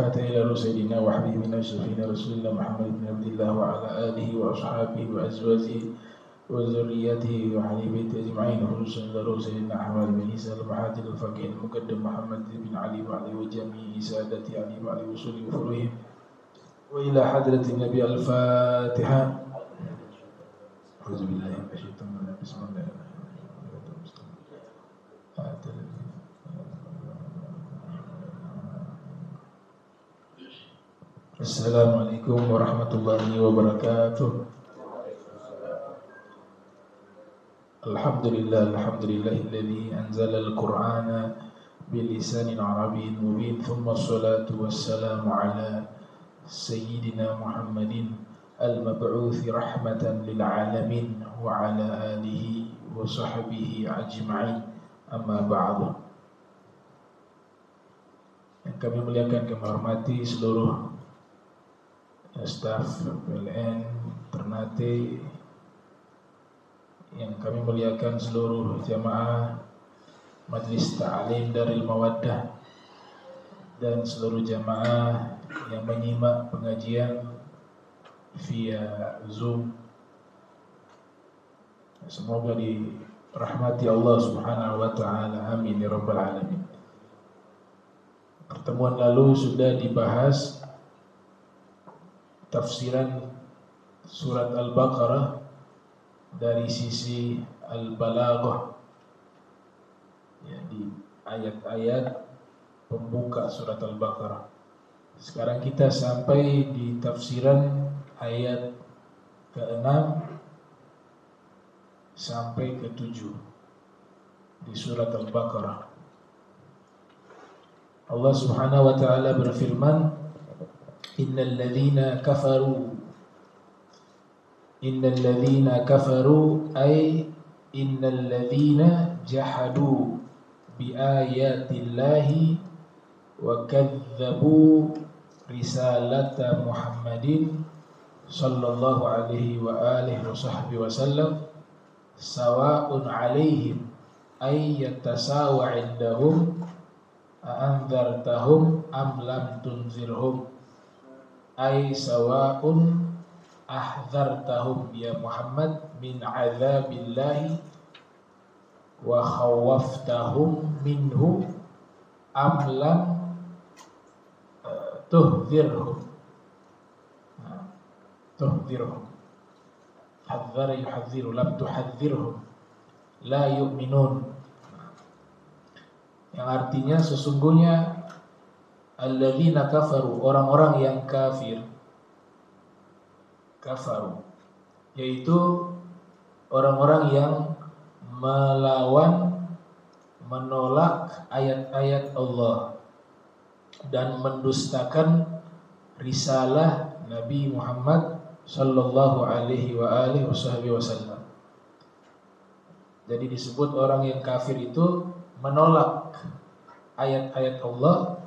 الفاتح إلى سيدنا وحبيبنا شفينا رسول الله محمد بن عبد الله وعلى آله وأصحابه وأزواجه وذريته وأهل بيته أجمعين، خصوصا إلى سيدنا أحمد بن عيسى المحاجر الفقيه المقدم محمد بن علي وعلي وجميع سادة علي وعلي وصول وفروعهم وإلى حضرة النبي. الفاتحة. أعوذ بالله من الشيطان الرجيم. بسم الله الرحمن الرحيم. Assalamualaikum warahmatullahi wabarakatuh. Alhamdulillahilladzi anzala al-Qur'ana bilisanin arabiyyin mubin. Thumma assalatu wassalamu ala sayyidina Muhammadin al-mab'uthi rahmatan lil alamin wa ala alihi wa sahbihi ajma'in. Amma ba'du. Yang kami muliakan, kami hormati seluruh staf PLN Ternate, yang kami muliakan seluruh jamaah Majlis Ta'lim Darul Mawaddah dan seluruh jamaah yang menyimak pengajian via Zoom. Semoga dirahmati Allah Subhanahu wa taala. Amin ya rabbal alamin. Pertemuan lalu sudah dibahas tafsiran surat Al-Baqarah dari sisi Al-Balaghah, ya, di ayat-ayat pembuka surat Al-Baqarah. Sekarang kita sampai di tafsiran ayat ke-6 sampai ke-7 di surat Al-Baqarah. Allah Subhanahu wa taala berfirman, Innal ladhina kafaru ay innal ladhina jahadu bi ayatillahi wa kadzabu risalata Muhammadin sallallahu alaihi wa alihi wa sahbihi wa sallam sawa'un alaihim ay yatasawa 'indahum a'anzartahum am lam tunzirhum ay sawa'un ahdzartahum ya Muhammad min azabillahi wa khawaftahum minhu am lam tuhdzirhum. Tuhdzirhum, hadzara yuhadziru, lam tuhadzirhum la yu'minun, yang artinya sesungguhnya alladzina kafaru, orang-orang yang kafir, kafaru yaitu orang-orang yang melawan, menolak ayat-ayat Allah dan mendustakan risalah Nabi Muhammad sallallahu alaihi wa alihi wasallam. Jadi disebut orang yang kafir itu menolak ayat-ayat Allah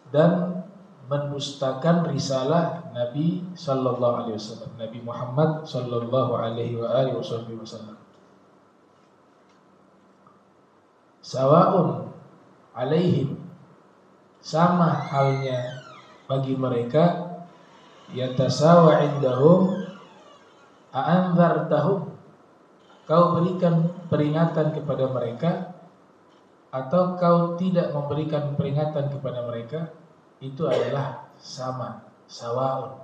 dan mendustakan risalah Nabi sallallahu alaihi wasallam, Nabi Muhammad sallallahu alaihi wa alihi wasallam. Sawa'un alaihim, sama halnya bagi mereka, yatasawa indahum a'anzartahum, kau berikan peringatan kepada mereka atau kau tidak memberikan peringatan kepada mereka, itu adalah sama, sawa'un,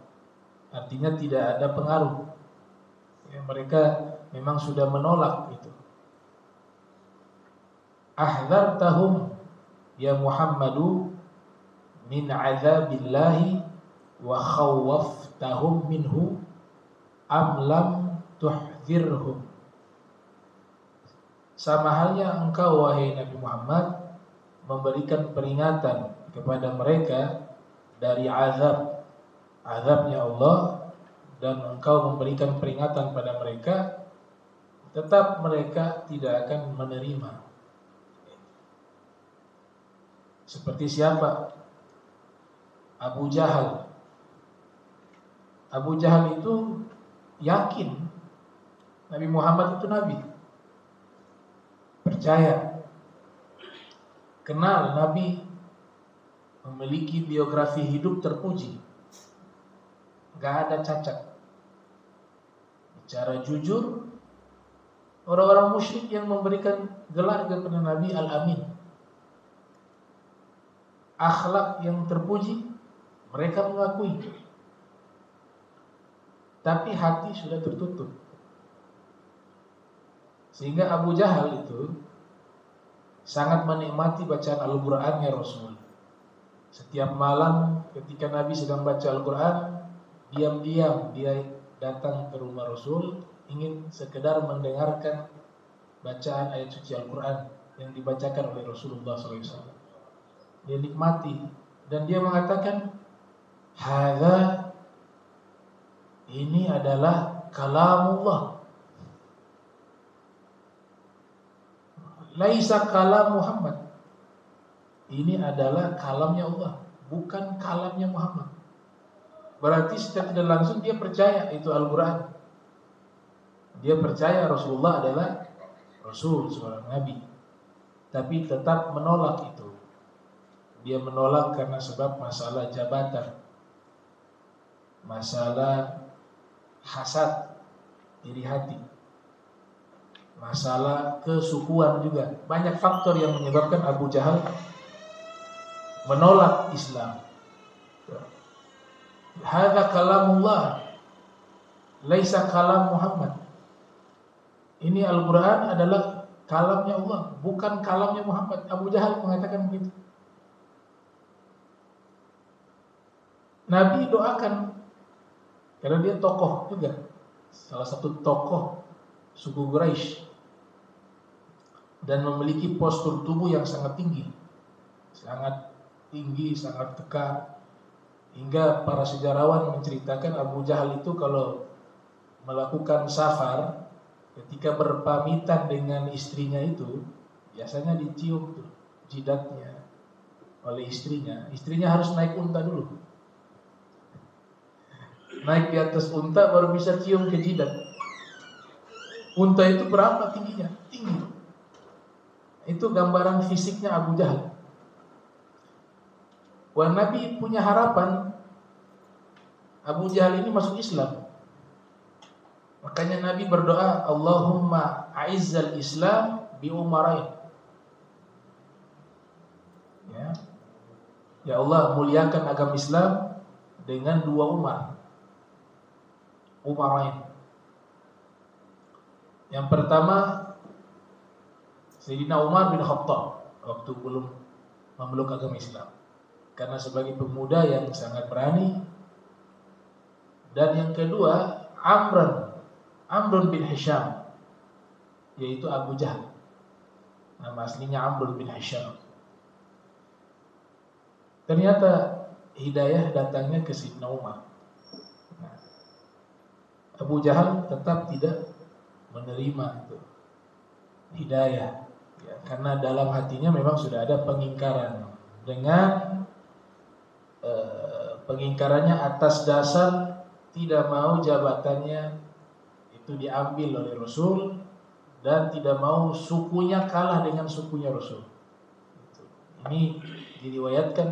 artinya tidak ada pengaruh, ya, mereka memang sudah menolak itu. Ahdzartahum ya Muhammadu min azabillahi wa khawaftahum minhu am lam tuhdzirhum, sama halnya engkau wahai Nabi Muhammad memberikan peringatan kepada mereka dari azabnya Allah, dan engkau memberikan peringatan pada mereka, tetap mereka tidak akan menerima. Seperti siapa? Abu Jahal. Abu Jahal itu yakin Nabi Muhammad itu Nabi, percaya, kenal Nabi, memiliki biografi hidup terpuji, gak ada cacat, bicara jujur. Orang-orang musyrik yang memberikan gelar kepada Nabi Al-Amin, akhlak yang terpuji, mereka mengakui, tapi hati sudah tertutup. Sehingga Abu Jahal itu sangat menikmati bacaan Al-Qurannya Rasul. Setiap malam ketika Nabi sedang baca Al-Quran, diam-diam dia datang ke rumah Rasul, ingin sekedar mendengarkan bacaan ayat suci Al-Quran yang dibacakan oleh Rasulullah SAW. Dia nikmati dan dia mengatakan, hadza, ini adalah kalamullah, laisa kalam Muhammad. Ini adalah kalamnya Allah, bukan kalamnya Muhammad. Berarti secara tidak langsung dia percaya itu Al-Quran. Dia percaya Rasulullah adalah Rasul, seorang Nabi. Tapi tetap menolak itu. Dia menolak karena sebab masalah jabatan, masalah hasad, iri hati, masalah kesukuan juga. Banyak faktor yang menyebabkan Abu Jahal menolak Islam. Hadza kalamullah, laisa kalam Muhammad. Ini Al-Quran adalah kalamnya Allah, bukan kalamnya Muhammad. Abu Jahal mengatakan begitu. Nabi doakan, karena dia tokoh juga, salah satu tokoh suku Quraisy, dan memiliki postur tubuh yang sangat tinggi, sangat tekar, hingga para sejarawan menceritakan Abu Jahal itu kalau melakukan safar, ketika berpamitan dengan istrinya itu, biasanya dicium tuh jidatnya oleh istrinya. Istrinya harus naik unta dulu, naik di atas unta baru bisa cium ke jidat. Unta itu berapa tingginya? Tinggi. Itu gambaran fisiknya Abu Jahal. Wah, Nabi punya harapan Abu Jahal ini masuk Islam. Makanya Nabi berdoa, Allahumma a'izzal Islam bi umarain. Ya Allah, muliakan agama Islam dengan 2 umar. Umarain. Yang pertama, Sayyidina Umar bin Khattab, waktu belum memeluk agama Islam, karena sebagai pemuda yang sangat berani. Dan yang kedua, Amrun bin Hisham, yaitu Abu Jahal. Nama aslinya Amrun bin Hisham. Ternyata hidayah datangnya ke Sayyidina Umar. Abu Jahal tetap tidak menerima itu hidayah, ya, karena dalam hatinya memang sudah ada pengingkaran. Dengan pengingkarannya atas dasar tidak mau jabatannya itu diambil oleh Rasul, dan tidak mau sukunya kalah dengan sukunya Rasul. Ini diriwayatkan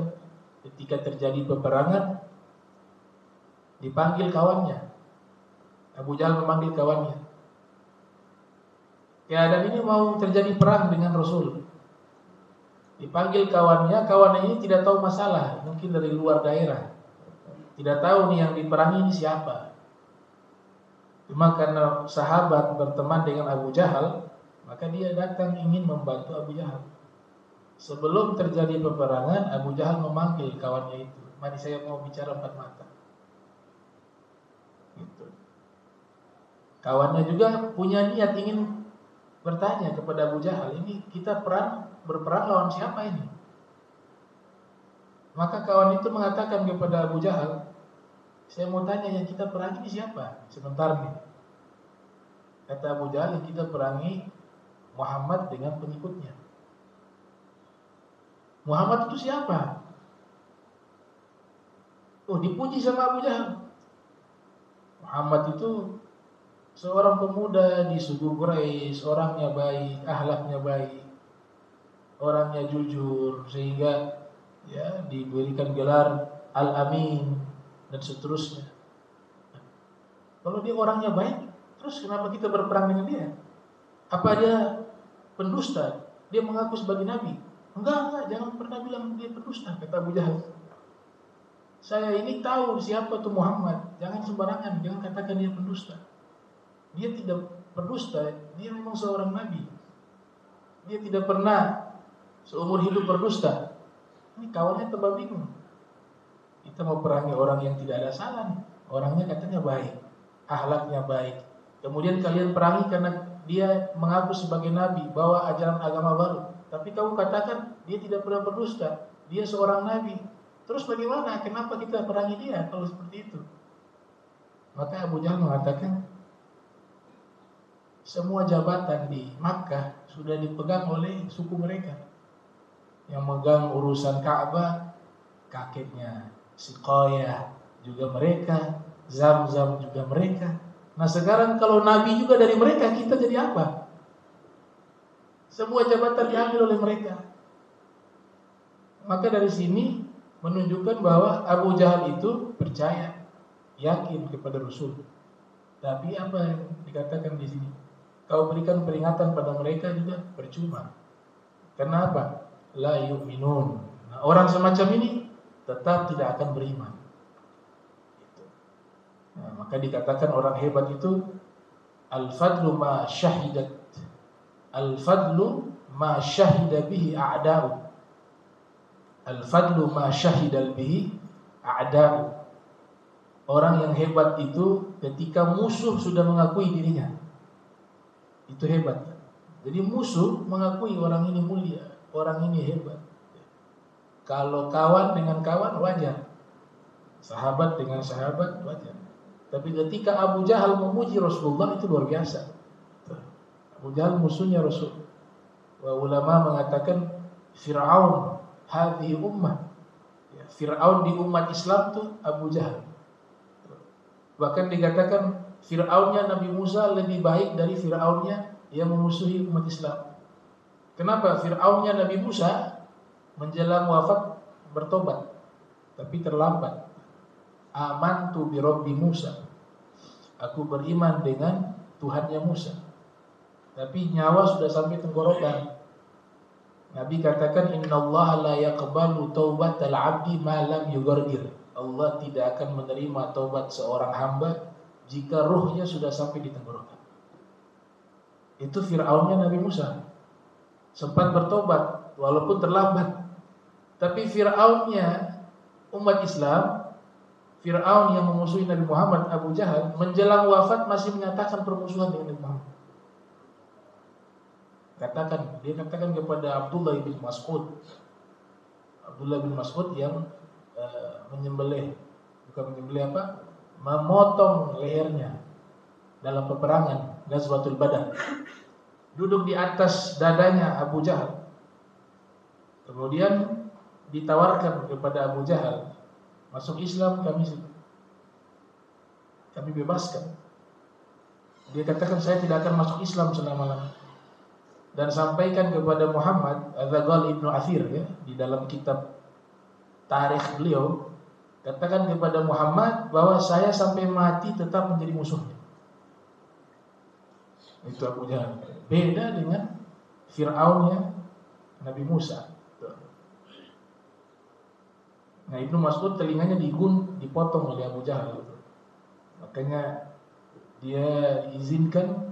ketika terjadi peperangan, dipanggil kawannya. Abu Jahal memanggil kawannya. Keadaan ini mau terjadi perang dengan Rasul. Dipanggil kawannya ini tidak tahu masalah, mungkin dari luar daerah. Tidak tahu nih yang diperangi ini siapa. Cuma karena sahabat berteman dengan Abu Jahal, maka dia datang ingin membantu Abu Jahal. Sebelum terjadi peperangan, Abu Jahal memanggil kawannya itu, mari saya mau bicara 4 mata. Gitu. Kawannya juga punya niat ingin bertanya kepada Abu Jahal, ini kita berperang lawan siapa ini? Maka kawan itu mengatakan kepada Abu Jahal, saya mau tanya, yang kita perangi ini siapa? Sebentar nih. Kata Abu Jahal, yang kita perangi Muhammad dengan pengikutnya. Muhammad itu siapa? Oh, dipuji sama Abu Jahal. Muhammad itu seorang pemuda di suku Quraisy, orangnya baik, akhlaknya baik, orangnya jujur, sehingga ya, diberikan gelar Al-Amin dan seterusnya. Kalau dia orangnya baik, terus kenapa kita berperang dengan dia? Apa dia pendusta? Dia mengaku sebagai nabi? Enggak, jangan pernah bilang dia pendusta, kata Abu Jahal. Saya ini tahu siapa itu Muhammad. Jangan sembarangan, jangan katakan dia pendusta. Dia tidak pendusta, dia memang seorang nabi. Dia tidak pernah seumur hidup berdusta. Ini kawannya tambah bingung. Kita mau perangi orang yang tidak ada salah nih. Orangnya katanya baik, akhlaknya baik. Kemudian kalian perangi karena dia mengaku sebagai nabi, bawa ajaran agama baru. Tapi kamu katakan dia tidak pernah berdusta, dia seorang nabi. Terus bagaimana? Kenapa kita perangi dia kalau seperti itu? Maka Abu Jahal mengatakan, semua jabatan di Makkah sudah dipegang oleh suku mereka. Yang megang urusan Ka'bah, kakeknya Siqayah juga mereka, Zamzam juga mereka. Nah sekarang kalau Nabi juga dari mereka, kita jadi apa? Semua jabatan diambil oleh mereka. Maka dari sini menunjukkan bahwa Abu Jahal itu percaya, yakin kepada Rasul. Tapi apa yang dikatakan di sini? Kau berikan peringatan pada mereka juga percuma. Kenapa? La yu'minun. Nah, orang semacam ini tetap tidak akan beriman. Nah, maka dikatakan orang hebat itu al-fadlu ma syahidat, al-fadlu ma syahida bihi a'da'u, al-fadlu ma syahidal bihi a'da'u. Orang yang hebat itu ketika musuh sudah mengakui dirinya, itu hebat. Jadi musuh mengakui orang ini mulia, orang ini hebat. Kalau kawan dengan kawan wajar, sahabat dengan sahabat wajar. Tapi ketika Abu Jahal memuji Rasulullah itu luar biasa. Abu Jahal musuhnya Rasul. Wa ulama mengatakan Fir'aun hadhihi ummah. Fir'aun di umat Islam itu Abu Jahal. Bahkan dikatakan Fir'aunnya Nabi Musa lebih baik dari Fir'aunnya yang memusuhi umat Islam. Kenapa? Fir'aunnya Nabi Musa menjelang wafat bertobat, tapi terlambat. Amantu bi Rabbi Musa, aku beriman dengan Tuhannya Musa, tapi nyawa sudah sampai tenggorokan. Nabi katakan innallaha la yaqbalu taubatal 'abdi ma lam yughargir. Allah tidak akan menerima taubat seorang hamba jika ruhnya sudah sampai di tenggorokan. Itu Fir'aunnya Nabi Musa, sempat bertobat walaupun terlambat. Tapi Fir'aunnya umat Islam, Fir'aun yang memusuhi Nabi Muhammad, Abu Jahal, menjelang wafat masih menyatakan permusuhan dengan Nabi Muhammad. Dia katakan kepada Abdullah bin Mas'ud, yang memotong lehernya dalam peperangan Ghazwatul Badar. Duduk di atas dadanya Abu Jahal. Kemudian ditawarkan kepada Abu Jahal, masuk Islam, kami bebaskan. Dia katakan saya tidak akan masuk Islam selama-lamanya. Dan sampaikan kepada Muhammad, Az-Zaghal Ibnu Athir ya, di dalam kitab tarikh beliau, katakan kepada Muhammad bahwa saya sampai mati tetap menjadi musuhnya. Itu Abu Jahal. Beda dengan Fir'aunnya Nabi Musa. Nah Ibnu Mas'ud telinganya dipotong oleh Abu Jahal. Makanya dia diizinkan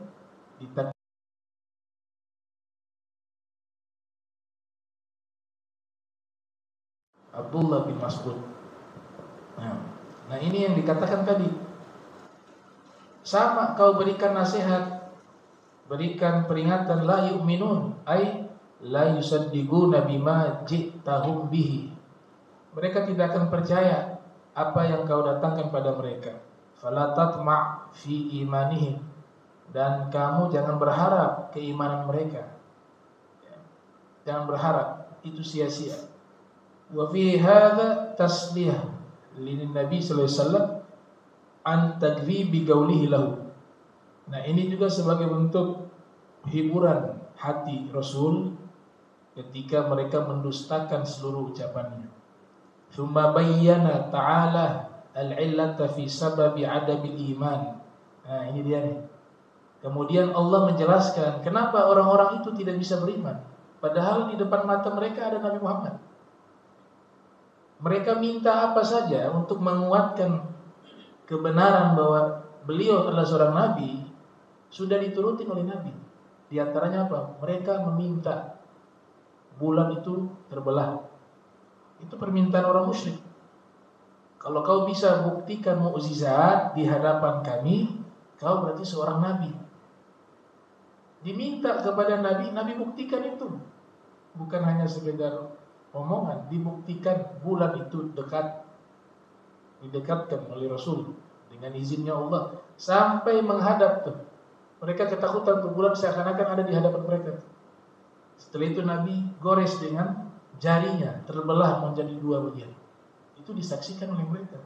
Abdullah bin Mas'ud. Nah ini yang dikatakan tadi. Sama kau berikan nasihat, berikan peringatan, la yu'minun ay la yusaddiquna bima ji'tahum bihi. Mereka tidak akan percaya apa yang kau datangkan pada mereka. Fala tatma' fi imanihim, dan kamu jangan berharap keimanan mereka. Jangan berharap, itu sia-sia. Wa fi hadza tasliyah lin Nabi sallallahu alaihi wasallam an tadribi qaulihi lahu. Nah, ini juga sebagai bentuk hiburan hati Rasul ketika mereka mendustakan seluruh ucapannya. Thumma bayyana ta'ala al-illata fi sababi adabil iman. Nah, ini dia nih. Kemudian Allah menjelaskan kenapa orang-orang itu tidak bisa beriman. Padahal di depan mata mereka ada Nabi Muhammad. Mereka minta apa saja untuk menguatkan kebenaran bahwa beliau adalah seorang Nabi, sudah diturutin oleh Nabi. Di antaranya apa? Mereka meminta bulan itu terbelah. Itu permintaan orang musyrik. Kalau kau bisa buktikan mukjizat di hadapan kami, kau berarti seorang Nabi. Diminta kepada Nabi, Nabi buktikan itu. Bukan hanya sekedar omongan, dibuktikan bulan itu didekatkan oleh Rasul dengan izinnya Allah sampai menghadap tuh. Mereka ketakutan tuh bulan seakan-akan ada di hadapan mereka. Setelah itu Nabi gores dengan jarinya, terbelah menjadi dua bagian. Itu disaksikan oleh mereka.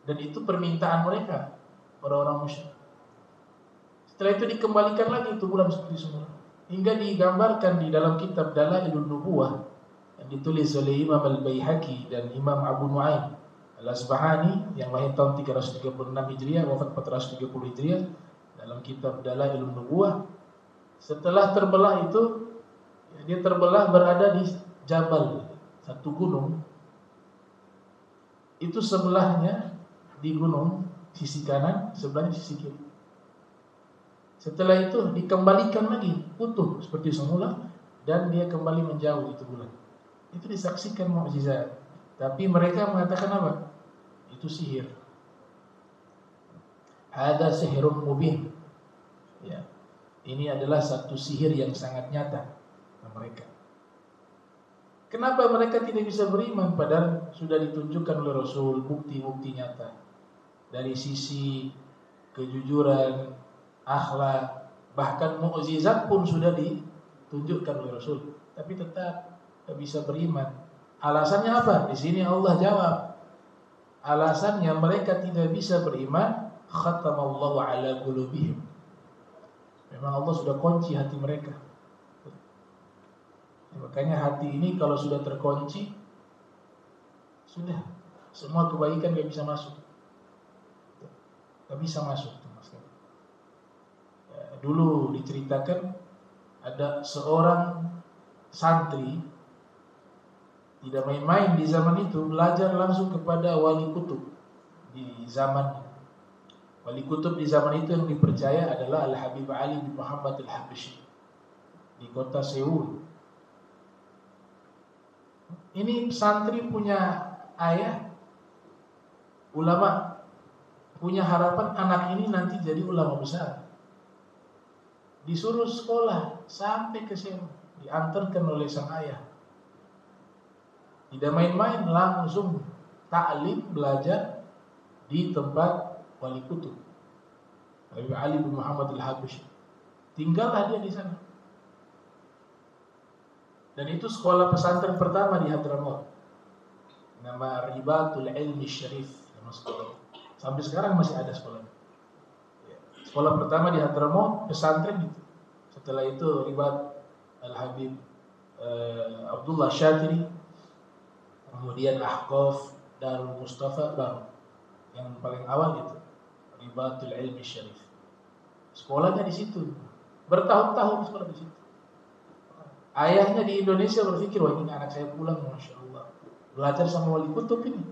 Dan itu permintaan mereka, orang-orang musyrik. Setelah itu dikembalikan lagi itu bulan seperti semula. Hingga digambarkan di dalam kitab Dalailun Nubuwah yang ditulis oleh Imam Al-Baihaqi dan Imam Abu Nuaim Al-Asbahani yang lahir tahun 336 Hijriah, wafat 430 Hijriah, dalam kitab Dalailun Nubuwah. Setelah terbelah itu, dia terbelah berada di Jabal, satu gunung. Itu sebelahnya di gunung sisi kanan, sebelahnya sisi kiri. Setelah itu dikembalikan lagi utuh seperti semula dan dia kembali menjauh itu bulan. Itu disaksikan mukjizat. Tapi mereka mengatakan apa? Itu sihir. Hada sihirun mubin. Ya. Ini adalah satu sihir yang sangat nyata mereka. Kenapa mereka tidak bisa beriman padahal sudah ditunjukkan oleh Rasul bukti-bukti nyata dari sisi kejujuran, akhlak, bahkan mukjizat pun sudah ditunjukkan oleh Rasul, tapi tetap tidak bisa beriman. Alasannya apa? Di sini Allah jawab. Alasannya mereka tidak bisa beriman, khatamallahu ala qulubihim. Memang Allah sudah kunci hati mereka. Makanya hati ini kalau sudah terkunci, sudah semua kebaikan gak bisa masuk. Gak bisa masuk. Dulu diceritakan ada seorang santri tidak main-main di zaman itu, belajar langsung kepada wali kutub di zamannya. Wali kutub di zaman itu yang dipercaya adalah Al-Habib Ali bin Muhammad Al-Habashi di kota Seoul. Ini santri punya ayah ulama, punya harapan anak ini nanti jadi ulama besar. Disuruh sekolah sampai ke Seoul, diantarkan oleh sang ayah. Tidak main-main, langsung ta'lim, belajar di tempat wali kutub Habib Ali bin Muhammad Al-Habashi. Tinggallah dia di sana. Dan itu sekolah pesantren pertama di Hadramaut. Nama Ribatul Ilmi Syarif, nama sekolah. Sampai sekarang masih ada sekolahnya. Sekolah pertama di Hadramaut, pesantren itu. Setelah itu Ribat Al-Habib Abdullah Syatiri, kemudian Ahqaf, Darul Mustafa baru. Yang paling awal itu Ribatul Ilmi Syarif. Sekolahnya di situ. Bertahun-tahun sekolah di situ. Ayahnya di Indonesia berpikir, wah ini anak saya pulang, Masya Allah, belajar sama wali kutub ini.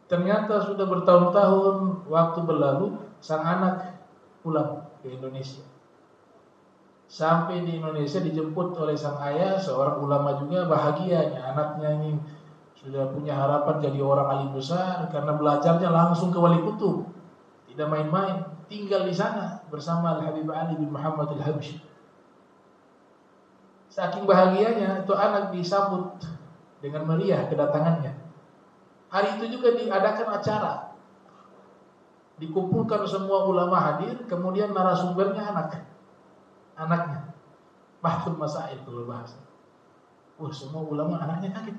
Ternyata sudah bertahun-tahun waktu berlalu, sang anak pulang ke Indonesia. Sampai di Indonesia dijemput oleh sang ayah, seorang ulama juga, bahagianya anaknya ini sudah punya harapan jadi orang alim besar karena belajarnya langsung ke wali kutub. Tidak main-main, tinggal di sana bersama Al-Habib Ali bin Muhammad Al-Habashi. Saking bahagianya itu anak disambut dengan meriah kedatangannya. Hari itu juga diadakan acara. Dikumpulkan semua ulama hadir, kemudian narasumbernya anaknya. Bahtul Masail kalau bahasa. Wah, semua ulama anaknya kaget.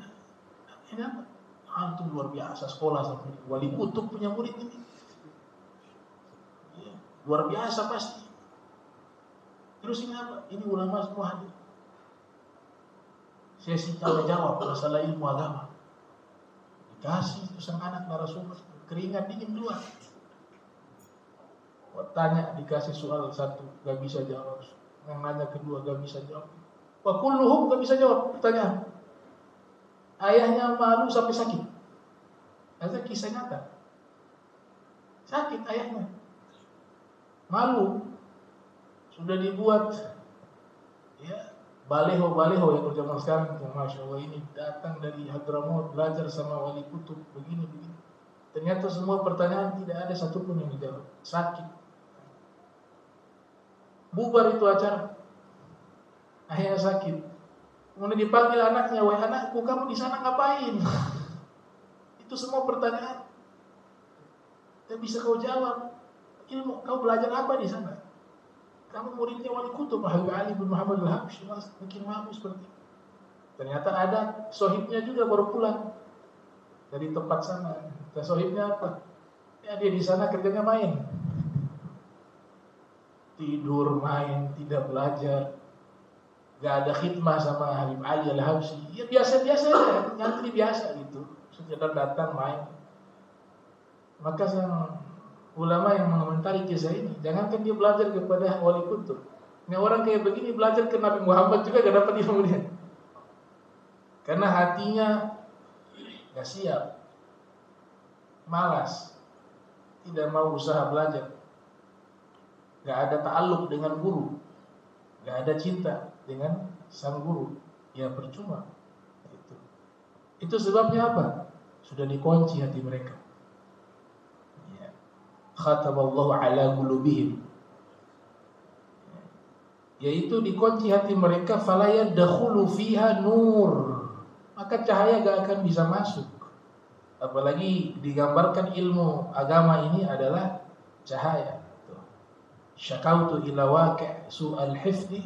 Ini apa? Antum luar biasa sekolah sampai wali kutub punya murid ini. Ya, luar biasa pasti. Terus ini apa? Ini ulama semua hadir. Sesi tanya jawab masalah ilmu agama. Dikasih itu sang anak narasumber, keringat dingin keluar. Tanya, dikasih soal satu, gak bisa jawab. Yang nanya kedua, gak bisa jawab. Wa kulluhum gak bisa jawab pertanyaan. Ayahnya malu sampai sakit. Ada kisah nyata. Sakit ayahnya. Malu. Sudah dibuat ya baleho-baleho yang zaman sekarang. Masya Allah, ini datang dari Hadramaut, belajar sama wali kutub, begini. Ternyata semua pertanyaan tidak ada satupun yang dijawab. Sakit. Bubar itu acara. Akhirnya sakit. Kemudian dipanggil anaknya, wahai anakku, kamu di sana ngapain? Itu semua pertanyaan. Tidak bisa kau jawab. Ilmu, kau belajar apa di sana? Kamu muridnya wali kutub, Habib Ali bin Muhammad al-Habsyi, bikin malu seperti itu. Ternyata ada sohibnya juga baru pulang dari tempat sana. Dan sohibnya apa? Ya dia di sana kerjanya main. Tidur, main, tidak belajar. Gak ada khidmah sama Habib Ali al-Habsyi. Ya biasa-biasa aja, nyantri biasa gitu. Sekedar datang main. Maka sang ulama yang mengomentari kisah ini, jangankan dia belajar kepada wali kutub. Ini orang kayak begini belajar ke Nabi Muhammad juga gak dapat ilmu dia. Karena hatinya gak siap, malas, tidak mau usaha belajar. Gak ada ta'alluq dengan guru, gak ada cinta dengan sang guru. Ya percuma. Itu sebabnya apa? Sudah dikunci hati mereka. Khatamallahu ala qulubihim, yaitu dikunci hati mereka, fala yadkhulu fiha nur, maka cahaya gak akan bisa masuk. Apalagi digambarkan ilmu agama ini adalah cahaya. Syakautu ila waqi' su'al hifdi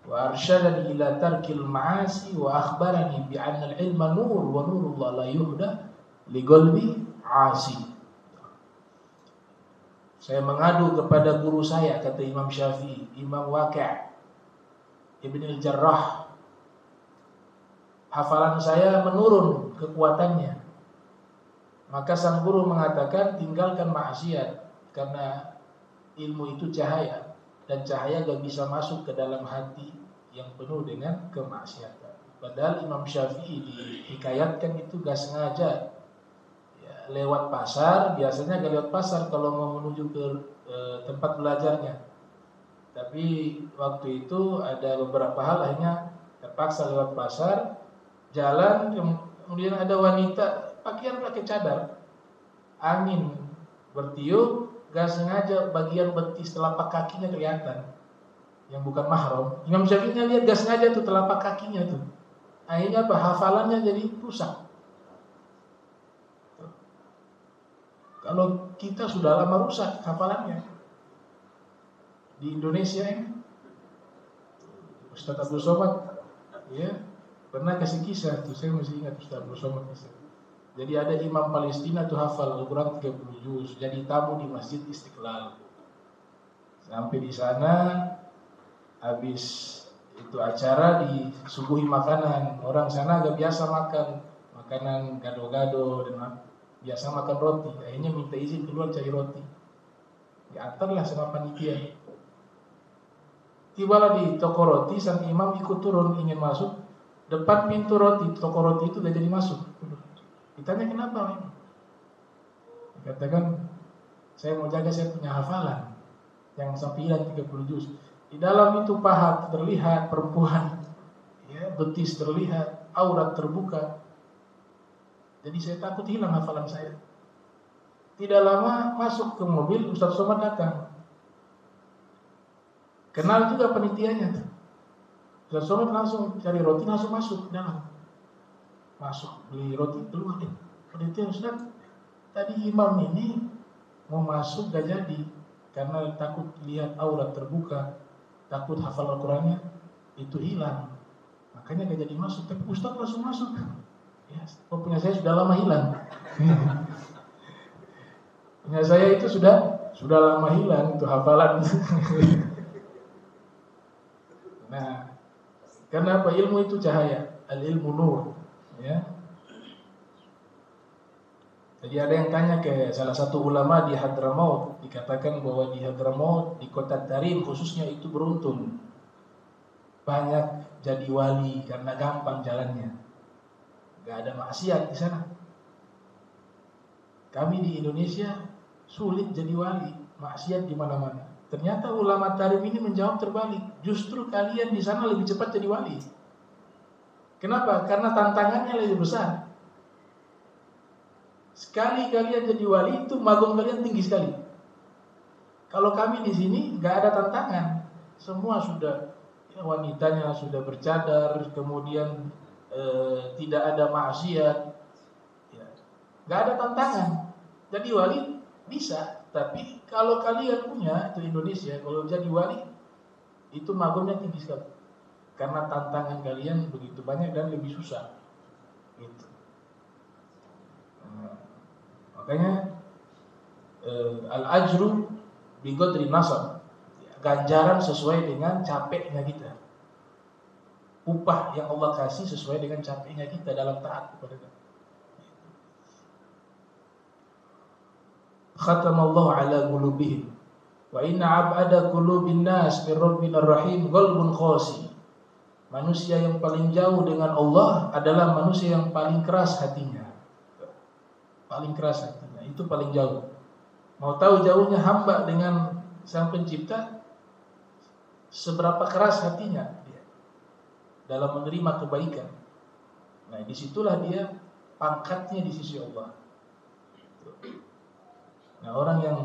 wa arsyadani ila tarkil ma'asi wa akhbarani bi anna al-ilma nur wa nurullah la yuhda li qalbi 'asi. Saya mengadu kepada guru saya, kata Imam Syafi'i, Imam Waqi' Ibn al-Jarrah. Hafalan saya menurun kekuatannya. Maka sang guru mengatakan, tinggalkan maksiat, karena ilmu itu cahaya, dan cahaya gak bisa masuk ke dalam hati yang penuh dengan kemaksiatan. Padahal Imam Syafi'i dihikayatkan itu gak sengaja lewat pasar, biasanya gak lewat pasar kalau mau menuju ke tempat belajarnya. Tapi waktu itu ada beberapa hal akhirnya terpaksa lewat pasar, jalan, kemudian ada wanita pakaian pakai cadar, angin bertiup, gak sengaja bagian betis telapak kakinya kelihatan, yang bukan mahram. Imam Syafi'i lihat gak sengaja tuh telapak kakinya tuh. Akhirnya apa? Hafalannya jadi rusak. Kalau kita sudah lama rusak hafalannya. Di Indonesia ini Ustaz Abdul Somad ya pernah kasih kisah tuh, saya masih ingat Ustaz Abdul Somad kisah. Jadi ada imam Palestina tuh hafal Al-Quran 30 juz, jadi tamu di Masjid Istiqlal. Sampai di sana, habis itu acara disuguhi makanan. Orang sana agak biasa makan makanan gado-gado dan biasa makan roti. Akhirnya minta izin keluar cari roti. Diantarlah sama panitia. Tibalah di toko roti, sang imam ikut turun ingin masuk. Depan pintu roti, toko roti itu udah jadi masuk. Ditanya kenapa? Dikatakan, saya mau jaga saya punya hafalan yang sampai hilang 30 juz. Di dalam itu paha terlihat perempuan, ya, betis terlihat, aurat terbuka. Jadi saya takut hilang hafalan saya. Tidak lama masuk ke mobil, Ustaz Somad datang. Kenal juga penitianya. Ustaz Somad langsung cari roti, langsung masuk dalam. Masuk beli roti, keluar. Penitian, Ustaz, tadi imam ini mau masuk gak jadi karena takut lihat aurat terbuka, takut hafal Al-Qurannya itu hilang, makanya gak jadi masuk. Tapi Ustaz langsung masuk. Ya, punya saya sudah lama hilang. Punya saya itu sudah lama hilang itu hafalan. Nah, karena apa? Ilmu itu cahaya, al-ilmu nur, ya. Jadi ada yang tanya ke salah satu ulama di Hadramaut, dikatakan bahwa di Hadramaut, di kota Tarim khususnya itu beruntung. Banyak jadi wali karena gampang jalannya. Gak ada maksiat di sana. Kami di Indonesia sulit jadi wali, maksiat di mana-mana. Ternyata ulama Tarim ini menjawab terbalik. Justru kalian di sana lebih cepat jadi wali. Kenapa? Karena tantangannya lebih besar. Sekali kalian jadi wali itu magum kalian tinggi sekali. Kalau kami di sini nggak ada tantangan, semua sudah wanitanya sudah bercadar, kemudian tidak ada maksiat, ya. Nggak ada tantangan. Jadi wali bisa, tapi kalau kalian punya itu Indonesia, kalau jadi wali itu magumnya tinggi sekali, karena tantangan kalian begitu banyak dan lebih susah. Gitu. Makanya al-ajru bi qadri nasab. Ganjaran sesuai dengan capeknya kita. Upah yang Allah kasih sesuai dengan capeknya kita dalam taat kepada Allah. Khatamallahu ala qulubihim wa inna ab'ada qulubin nas min rabbina rahim qalbun qasi. Manusia yang paling jauh dengan Allah adalah manusia yang paling keras hatinya. Paling keras hatinya, itu paling jauh. Mau tahu jauhnya hamba dengan Sang Pencipta? Seberapa keras hatinya dia dalam menerima kebaikan. Nah, disitulah dia pangkatnya di sisi Allah. Nah, orang yang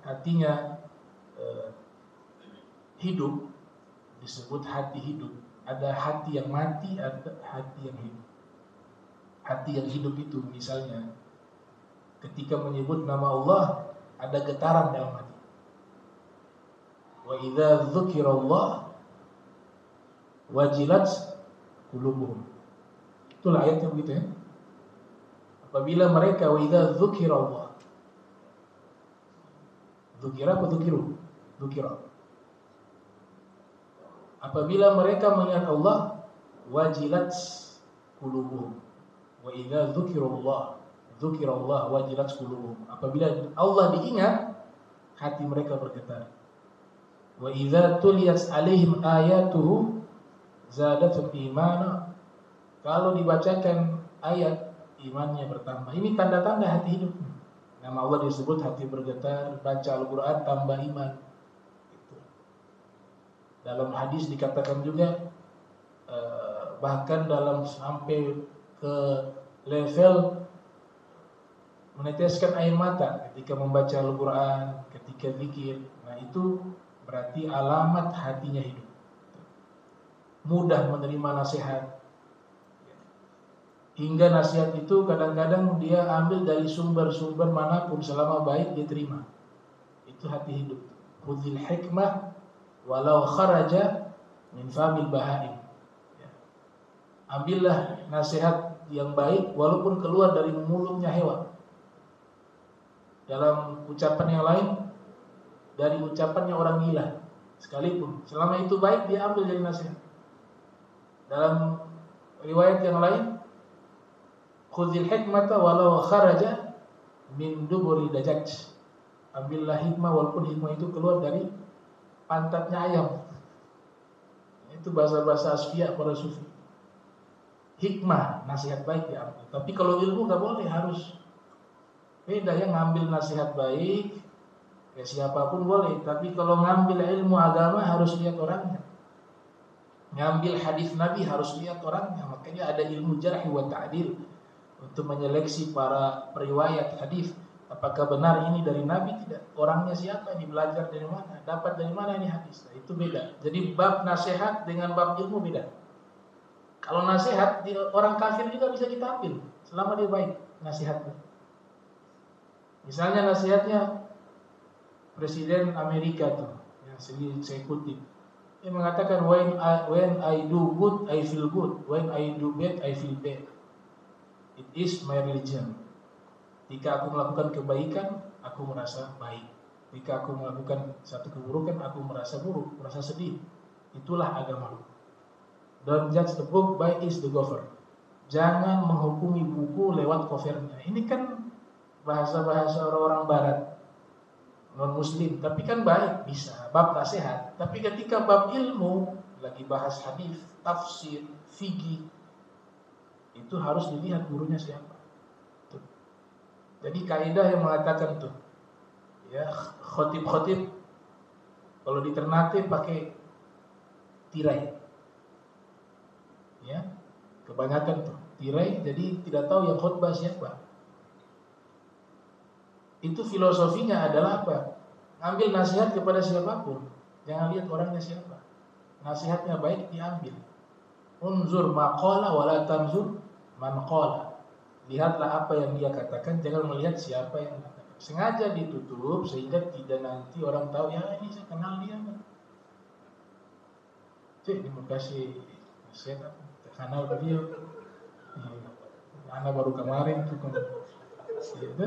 hatinya hidup disebut hati hidup. Ada hati yang mati, ada hati yang hidup. Hati yang hidup itu misalnya ketika menyebut nama Allah ada getaran dalam hati. Wa idza dzukirallah wajilat qulubuhum. Itulah ayatnya begitu ya. Apabila mereka wa idza dzukirallah. Dzukira apa dzukiru? Dzukira. Apabila mereka melihat Allah wajilat qulubuhum. Wa idza dzukirallah dzukirallah wajilat qulubuhum. Apabila Allah diingat, hati mereka bergetar. Wa idza tuliyat alaihim ayatuhu zadatuhum imana. Kalau dibacakan ayat, imannya bertambah. Ini tanda-tanda hati hidup. Nama Allah disebut hati bergetar, baca Al-Qur'an tambah iman. Gitu. Dalam hadis dikatakan juga bahkan dalam sampai ke level meneteskan air mata ketika membaca Al-Quran, ketika zikir. Nah, itu berarti alamat hatinya hidup. Mudah menerima nasihat. Hingga nasihat itu kadang-kadang dia ambil dari sumber-sumber manapun selama baik dia terima. Itu hati hidup. Khudhil hikmah walau kharaja min famil bahaim. Ambillah nasihat yang baik walaupun keluar dari mulutnya hewan. Dalam ucapan yang lain, dari ucapannya orang gila sekalipun, selama itu baik dia ambil jadi nasihat. Dalam riwayat yang lain, khudhil hikmata walau kharaja min duburi dajaj. Ambillah hikmah walaupun hikmah itu keluar dari pantatnya ayam. Itu bahasa-bahasa asfiya para sufi. Hikmah, nasihat baik diambil. Tapi kalau ilmu gak boleh, harus beda ya, ngambil nasihat baik ke siapapun boleh, tapi kalau ngambil ilmu agama harus lihat orangnya. Ngambil hadis Nabi harus lihat orangnya. Makanya ada ilmu jarh wa ta'dil untuk menyeleksi para periwayat hadis. Apakah benar ini dari Nabi? Tidak. Orangnya siapa? Ini belajar dari mana? Dapat dari mana ini hadis? Nah, itu beda. Jadi bab nasihat dengan bab ilmu beda. Kalau nasihat orang kafir juga bisa kita ambil selama dia baik nasihatnya. Misalnya nasihatnya Presiden Amerika tuh, yang saya kutip, dia mengatakan when I do good I feel good, when I do bad I feel bad. It is my religion. Jika aku melakukan kebaikan, aku merasa baik. Jika aku melakukan satu keburukan, aku merasa buruk, merasa sedih. Itulah agama. Don't judge the book by its the cover. Jangan menghukumi buku lewat covernya. Ini kan bahasa-bahasa orang-orang barat, non muslim, tapi kan baik, bisa bab nasihat. Tapi ketika bab ilmu, lagi bahas hadis, tafsir, fikih, itu harus dilihat gurunya siapa. Tuh. Jadi kaidah yang mengatakan tuh, ya, khotib-khotib kalau di Ternate pakai tirai, ya, kebanyakan tuh tirai, jadi tidak tahu yang khutbah siapa. Itu filosofinya adalah apa? Ambil nasihat kepada siapapun, jangan lihat orangnya siapa. Nasihatnya baik diambil. Unzur maqala wala tanzur man qala. Lihatlah apa yang dia katakan, jangan melihat siapa yang katakan. Sengaja ditutup sehingga tidak nanti orang tahu, ya ini saya kenal dia. Cek di Bekasi, saya kenal beliau. Anak baru kemarin tuh. Gitu.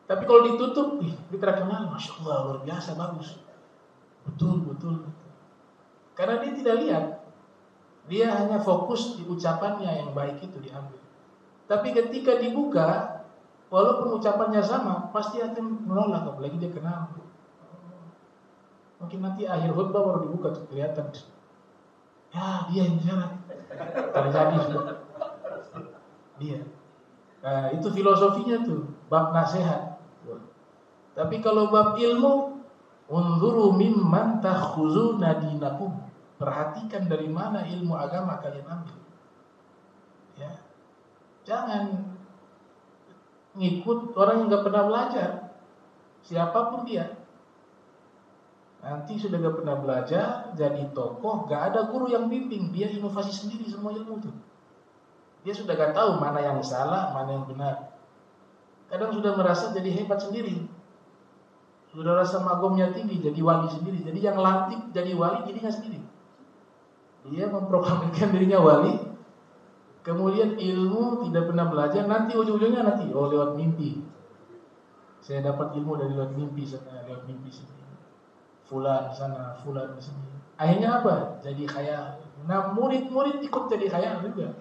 Tapi kalau ditutup, dia terkenal, masya Allah luar biasa bagus, betul. Karena dia tidak lihat, dia hanya fokus di ucapannya yang baik itu diambil. Tapi ketika dibuka, walaupun ucapannya sama, pasti akan menolak, apalagi dia kenal. Mungkin nanti akhir khutbah baru dibuka tuh kelihatan. Ya dia yang bicara, terjadi sudah. Dia. Nah, itu filosofinya tuh, bab nasihat. Tapi kalau bab ilmu, unzuru mimman takhuzuna dinakum. Perhatikan dari mana ilmu agama kalian ambil. Ya. Jangan ngikut orang yang gak pernah belajar. Siapapun dia. Nanti sudah gak pernah belajar, jadi tokoh, gak ada guru yang bimbing, dia inovasi sendiri semua ilmu itu. Dia sudah gak tahu mana yang salah, mana yang benar. Kadang sudah merasa jadi hebat sendiri. Sudah rasa magomnya tinggi, jadi wali sendiri. Jadi yang lantik jadi wali dirinya sendiri. Dia memproklamirkan dirinya wali, kemudian ilmu tidak pernah belajar, nanti ujung-ujungnya lewat mimpi. Saya dapat ilmu dari lewat mimpi sana, lewat mimpi sini. Fulan sana, fulan sini. Akhirnya apa? Jadi khayal. Nah, murid-murid ikut jadi khayal juga.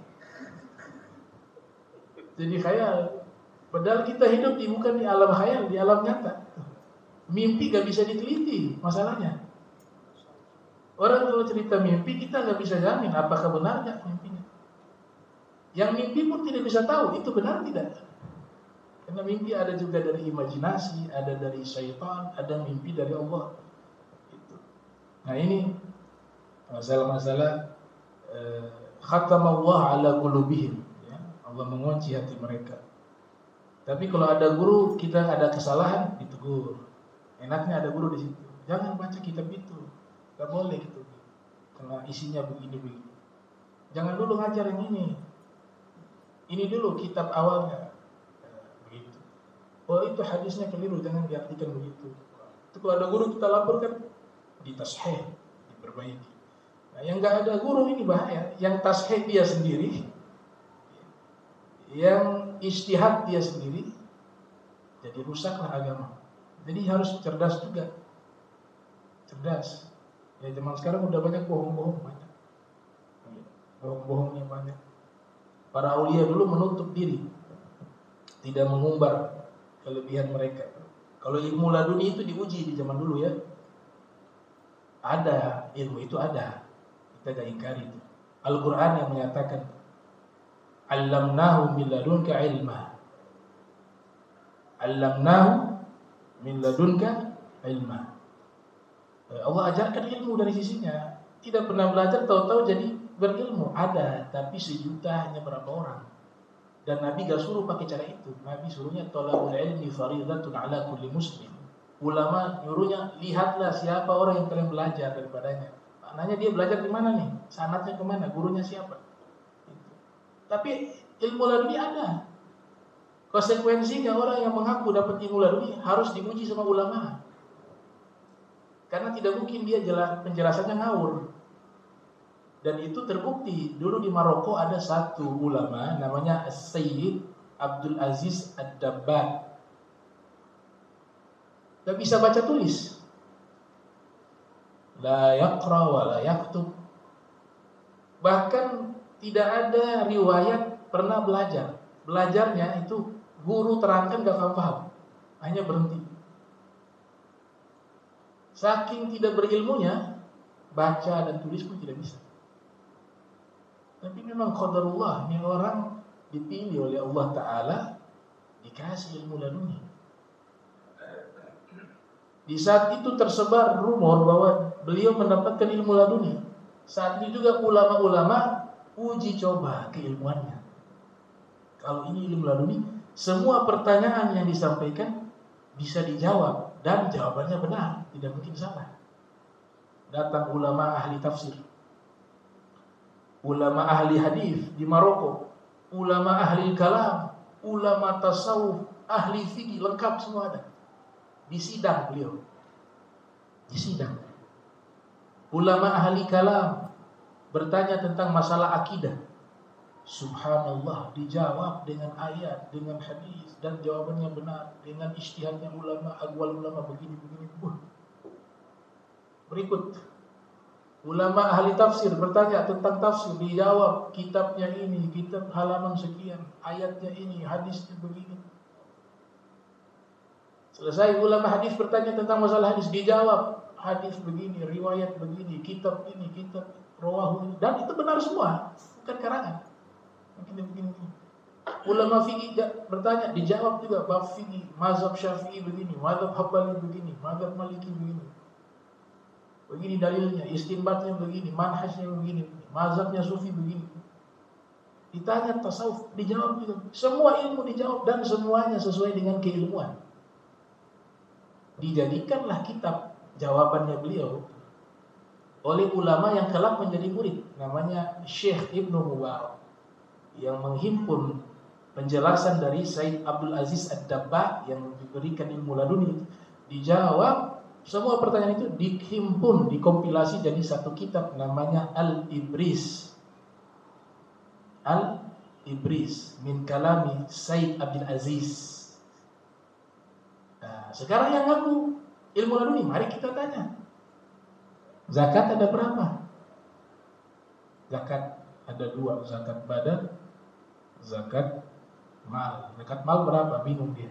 Jadi khayal. Padahal kita hidup bukan di alam khayal, di alam nyata. Mimpi gak bisa diteliti masalahnya. Orang kalau cerita mimpi, kita gak bisa jamin apakah benar gak mimpinya. Yang mimpi pun tidak bisa tahu itu benar tidak. Karena mimpi ada juga dari imajinasi, ada dari syaitan, ada mimpi dari Allah. Itu. Nah ini masalah-masalah khatamallah ala qulubihim, ya. Allah mengunci hati mereka. Tapi kalau ada guru, kita ada kesalahan, ditegur. Enaknya ada guru di situ. Jangan baca kitab itu, gak boleh gitu. Karena isinya begini. Jangan dulu ngajar yang ini. Ini dulu kitab awalnya. Begitu. Oh itu hadisnya keliru, jangan diartikan begitu. Itu kalau ada guru kita laporkan, ditasheh, diperbaiki. Nah yang gak ada guru ini bahaya. Yang tasheh dia sendiri, yang ijtihad dia sendiri, jadi rusaklah agama. Jadi harus cerdas juga. Cerdas. Ya zaman sekarang udah banyak bohong-bohong banyak. Bohong-bohongnya banyak. Para aulia dulu menutup diri, tidak mengumbar kelebihan mereka. Kalau ilmu laduni itu diuji di zaman dulu ya. Ada ilmu itu ada. Kita gak ingkari itu. Al-Quran yang menyatakan Allamnahu min ladunka ilma. Allamnahu min ladunka ilma. Allah ajarkan ilmu dari sisinya. Tidak pernah belajar, tahu-tahu jadi berilmu. Ada, tapi sejuta hanya berapa orang. Dan Nabi gak suruh pakai cara itu. Nabi suruhnya thalabul ilmi faridatun ala kulli muslim. Ulama nyuruhnya, lihatlah siapa orang yang kalian belajar daripadanya. Maknanya dia belajar di mana nih? Sanatnya kemana? Gurunya siapa? Tapi ilmu laduni ada. Konsekuensinya orang yang mengaku dapat ilmu laduni harus diuji sama ulama. Karena tidak mungkin dia penjelasannya ngawur. Dan itu terbukti. Dulu di Maroko ada satu ulama namanya Sayyid Abdul Aziz Ad-Dabbad. Gak bisa baca tulis. La yaqra wa la yaktub. Bahkan tidak ada riwayat pernah belajar. Belajarnya itu guru terangkan gak paham-paham. hanya berhenti. Saking tidak berilmunya, baca dan tulis pun tidak bisa. Tapi memang qadarullah, ini orang dipilih oleh Allah Ta'ala, dikasih ilmu laduni. Di saat itu tersebar rumor bahwa beliau mendapatkan ilmu laduni. Saat itu juga ulama-ulama uji coba keilmuannya. Kalau ini ilmu laduni, semua pertanyaan yang disampaikan bisa dijawab dan jawabannya benar, tidak mungkin salah. Datang ulama ahli tafsir, ulama ahli hadis di Maroko, ulama ahli kalam, ulama tasawuf, ahli fikih, lengkap semua ada. Di sidang beliau, di sidang. Ulama ahli kalam bertanya tentang masalah akidah. Subhanallah, dijawab dengan ayat, dengan hadis, dan jawabannya benar dengan ijtihadnya ulama, aqwal ulama begini. Berikut, ulama ahli tafsir bertanya tentang tafsir, dijawab kitabnya ini, kitab halaman sekian, ayatnya ini, hadisnya begini. Selesai, ulama hadis bertanya tentang masalah hadis, dijawab hadis begini, riwayat begini, kitab ini, kitab rawahu ini, dan itu benar semua, bukan karangan. Begini. Ulama fikih bertanya, dijawab juga bab fikih, mazhab Syafi'i begini, mazhab Hambali begini, mazhab Maliki begini. Begini dalilnya, istinbatnya begini, manhajnya begini, mazhabnya Sufi begini. Ditanya tasawuf, dijawab juga. Semua ilmu dijawab dan semuanya sesuai dengan keilmuan. Dijadikanlah kitab jawabannya beliau oleh ulama yang kelak menjadi murid, namanya Syekh Ibnu Mubarak, yang menghimpun penjelasan dari Said Abdul Aziz Ad-Dabbagh yang diberikan ilmu laduni. Dijawab semua pertanyaan itu, dihimpun, dikompilasi jadi satu kitab namanya Al-Ibris. Al-Ibris min kalami Said Abdul Aziz. Nah, sekarang yang ngaku ilmu laduni, mari kita tanya. Zakat ada berapa? Zakat ada 2, zakat badan, zakat mal. Zakat mal berapa? Bingung dia.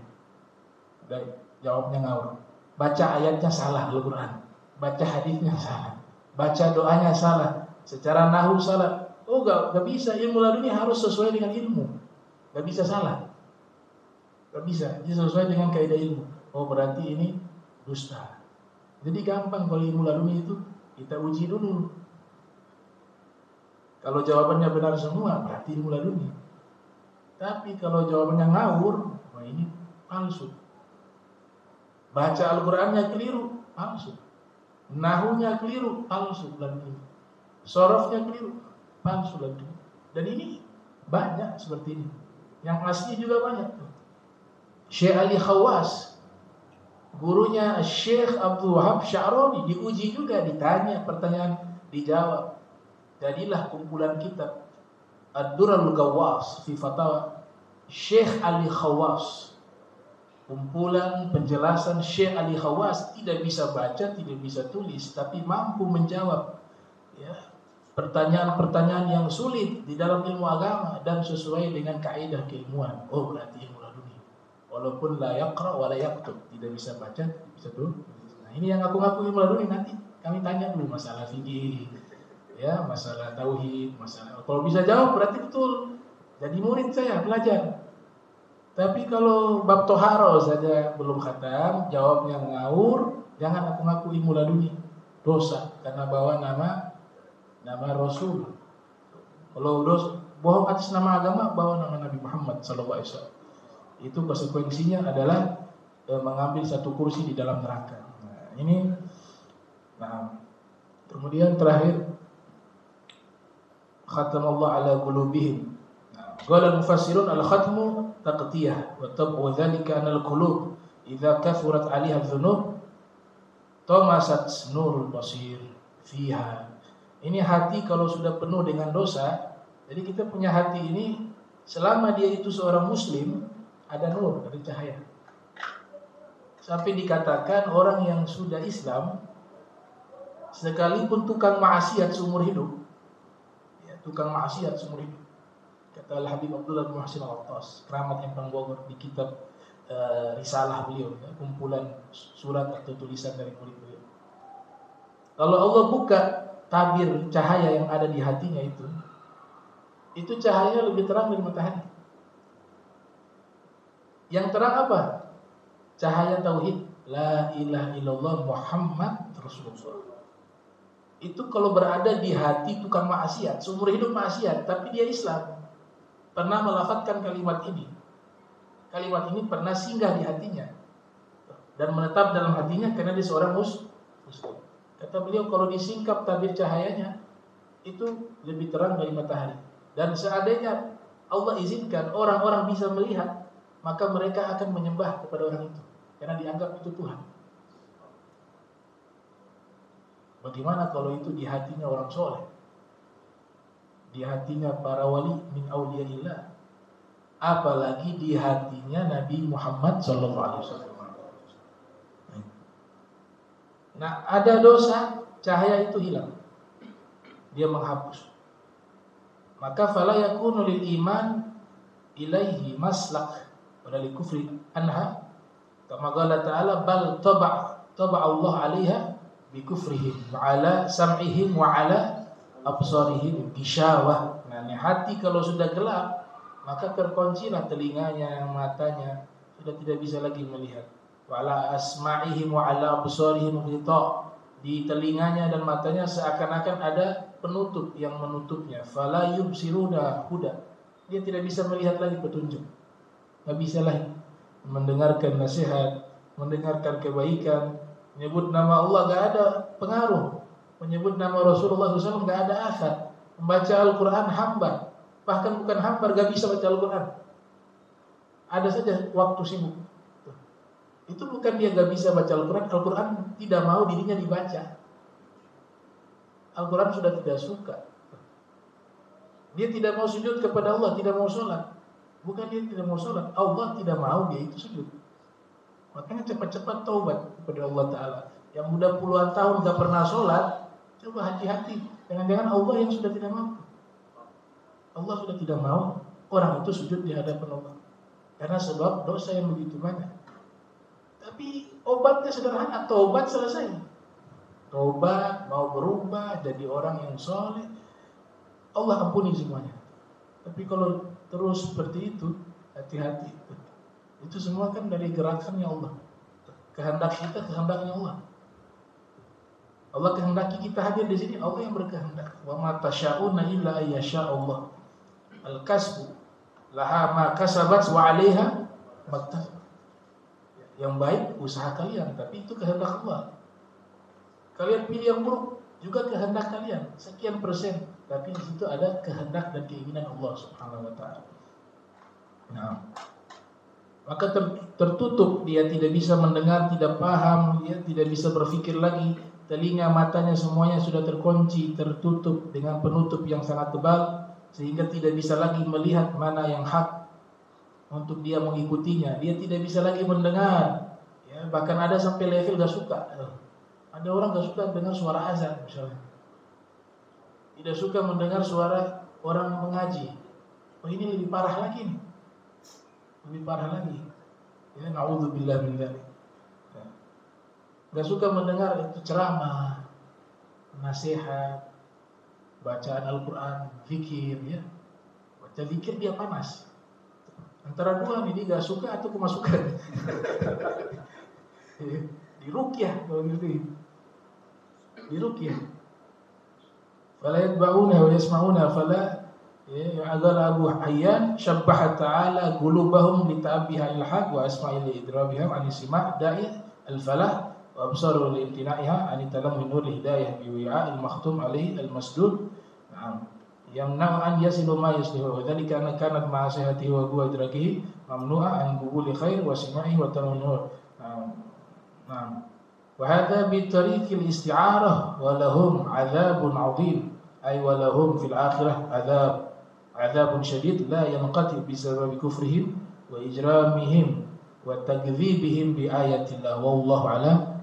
Jawabnya ngawur. Baca ayatnya salah Al-Quran, baca hadisnya salah, baca doanya salah, secara nahwu salah. Oh gak bisa, ilmu laduni harus sesuai dengan ilmu, gak bisa salah, gak bisa, dia sesuai dengan kaidah ilmu. Oh berarti ini dusta. Jadi gampang kalau ilmu laduni itu kita uji dulu. Kalau jawabannya benar semua berarti ilmu laduni. Tapi kalau jawabannya ngawur, wah ini palsu. Baca Al-Qurannya keliru, palsu. Nahunya keliru, palsu. Sorofnya keliru, palsu. Dan ini banyak seperti ini. Yang asli juga banyak. Syekh Ali Khawas, gurunya Syekh Abdul Wahab Sya'roni, diuji juga, ditanya pertanyaan, dijawab. Jadilah kumpulan kitab Ad-Durrul Ghawwas fi Fatawa Syekh Ali Khawas. Kumpulan penjelasan Syekh Ali Khawas, tidak bisa baca, tidak bisa tulis, tapi mampu menjawab ya, pertanyaan-pertanyaan yang sulit di dalam ilmu agama dan sesuai dengan kaidah keilmuan. Oh berarti ilmu laduni. Walaupun la yaqra wa la yaktub, tidak bisa baca, tidak bisa tulis. Nah, ini yang ngaku-ngaku ilmu laduni, nanti kami tanya dulu masalah fikih, ya, masalah tauhid, masalah. Kalau bisa jawab berarti betul. Jadi murid saya belajar. Tapi kalau bab toharo saja belum khatam, jawabnya ngawur, jangan ngaku-ngaku ilmu laduni, dosa karena bawa nama Rasul. Kalau bohong atas nama agama, bawa nama Nabi Muhammad SAW. Itu konsekuensinya adalah mengambil satu kursi di dalam neraka. Nah, ini, kemudian terakhir, khatamallahu ala qulubihim. Qala al-mufassirun al-khatmu taqtiyah wa dzalika anal qulub idza kathurat 'alaiha dzunub tamasat nurul basir fiha. Ini hati kalau sudah penuh dengan dosa, jadi kita punya hati ini selama dia itu seorang muslim ada nur, ada cahaya. Sampai dikatakan orang yang sudah Islam sekalipun tukang maksiat seumur hidup, ya, tukang maksiat seumur hidup. Kata Al-Habib Abdullah bin Muhsin Al-Attas, keramat Empang Bogor, di kitab risalah beliau, kumpulan surat atau tulisan dari murid beliau. Kalau Allah buka tabir cahaya yang ada di hatinya itu cahaya lebih terang dari matahari. Yang terang apa? Cahaya tauhid, la ilaha illallah Muhammad Rasulullah. Itu kalau berada di hati tukang maksiat, seumur hidup maksiat, tapi dia Islam, pernah melafadzkan kalimat ini. Kalimat ini pernah singgah di hatinya dan menetap dalam hatinya karena dia seorang muslim. Kata beliau, kalau disingkap tabir cahayanya itu lebih terang dari matahari. Dan seandainya Allah izinkan orang-orang bisa melihat, maka mereka akan menyembah kepada orang itu karena dianggap itu Tuhan. Bagaimana kalau itu di hatinya orang soleh, di hatinya para wali min auliyaillah, apalagi di hatinya Nabi Muhammad SAW. Nah, ada dosa, cahaya itu hilang, dia menghapus. Maka fala yakunu lil iman ilaihi maslak wa lil kufri anha, kama qala ta'ala bal taba Allah 'alaiha bi kufrihim wa 'ala sam'ihim wa 'ala absarihim gishawah. Nah, hati kalau sudah gelap, maka terkuncilah telinganya, matanya, sudah tidak bisa lagi melihat. Wa 'ala asma'ihim wa 'ala absarihim ghita. Di telinganya dan matanya seakan-akan ada penutup yang menutupnya. Fala yubsiruna huda. Dia tidak bisa melihat lagi petunjuk. Enggak bisa lagi mendengarkan nasihat, mendengarkan kebaikan. Menyebut nama Allah enggak ada pengaruh. Menyebut nama Rasulullah SAW enggak ada akad. Membaca Al-Quran hambar. Bahkan bukan hambar, enggak bisa baca Al-Quran. Ada saja waktu sibuk. Itu bukan dia gak bisa baca Al-Quran. Al-Quran tidak mau dirinya dibaca. Al-Quran sudah tidak suka. Dia tidak mau sujud kepada Allah, tidak mau sholat. Bukan dia tidak mau sholat, Allah tidak mau dia itu sujud. Makanya cepat-cepat taubat kepada Allah Ta'ala. Yang sudah puluhan tahun gak pernah sholat, coba hati-hati. Jangan-jangan Allah yang sudah tidak mau. Allah sudah tidak mau orang itu sujud di hadapan Allah, karena sebab dosa yang begitu banyak. Tapi obatnya sederhana, taubat selesai. Taubat, mau berubah, jadi orang yang soleh, Allah ampuni semuanya. Tapi kalau terus seperti itu, hati-hati. Itu semua kan dari gerakannya Allah. Kehendak kita, kehendaknya Allah. Allah kehendaki kita hadir di sini, Allah yang berkehendak. Wa ma tasyauna illa ayyasha Allah. Al-kasbu laha ma kasabat wa 'alaiha maktasab. Yang baik usaha kalian, tapi itu kehendak Allah. Kalian pilih yang buruk juga kehendak kalian, sekian persen, tapi di situ ada kehendak dan keinginan Allah Subhanahu wa taala. Nah, maka tertutup, dia tidak bisa mendengar, tidak paham, dia tidak bisa berpikir lagi, telinga, matanya semuanya sudah terkunci, tertutup dengan penutup yang sangat tebal, sehingga tidak bisa lagi melihat mana yang hak untuk dia mengikutinya. Dia tidak bisa lagi mendengar, ya, bahkan ada sampai level gak suka. Ada orang gak suka dengar suara azan misalnya, tidak suka mendengar suara orang mengaji. Oh, ini lebih parah lagi nih, lebih parah lagi. Ya, na'udzubillah min dzalik. Gak suka mendengar itu ceramah, nasihat, bacaan Al-Quran, zikir, ya. Baca zikir dia panas. Antara dua nih, dia gak suka atau kemasukan. Di ruqyah kalau gitu. Di ruqyah. Fala yatba'una wa yasma'una fala ya'adala Abu Hayyan syabbaha ta'ala qulubahum li ta'abiha al-haq wa asma'il idrabihim an isma' da'i al-falah wa absaru li imtina'iha an talam min nur hidayah bi wi'a al-makhtum alaihi al-masdud. Na'am. Yang na'an yasilu ma yaslihu wa dhalika anna kanat ma'a sihatihi wa quwwati idrakihi mamnu'a an qubuli khair wa sima'i wa tanawwur. Nah, wa hadha bi tariqil isti'arah wa lahum 'adzabun 'adzim ay wa lahum fil akhirah 'adzabun syadid la yanqati bi sababi kufrihim wa ijramihim wa takdzibihim bi ayatillah wallahu a'lam.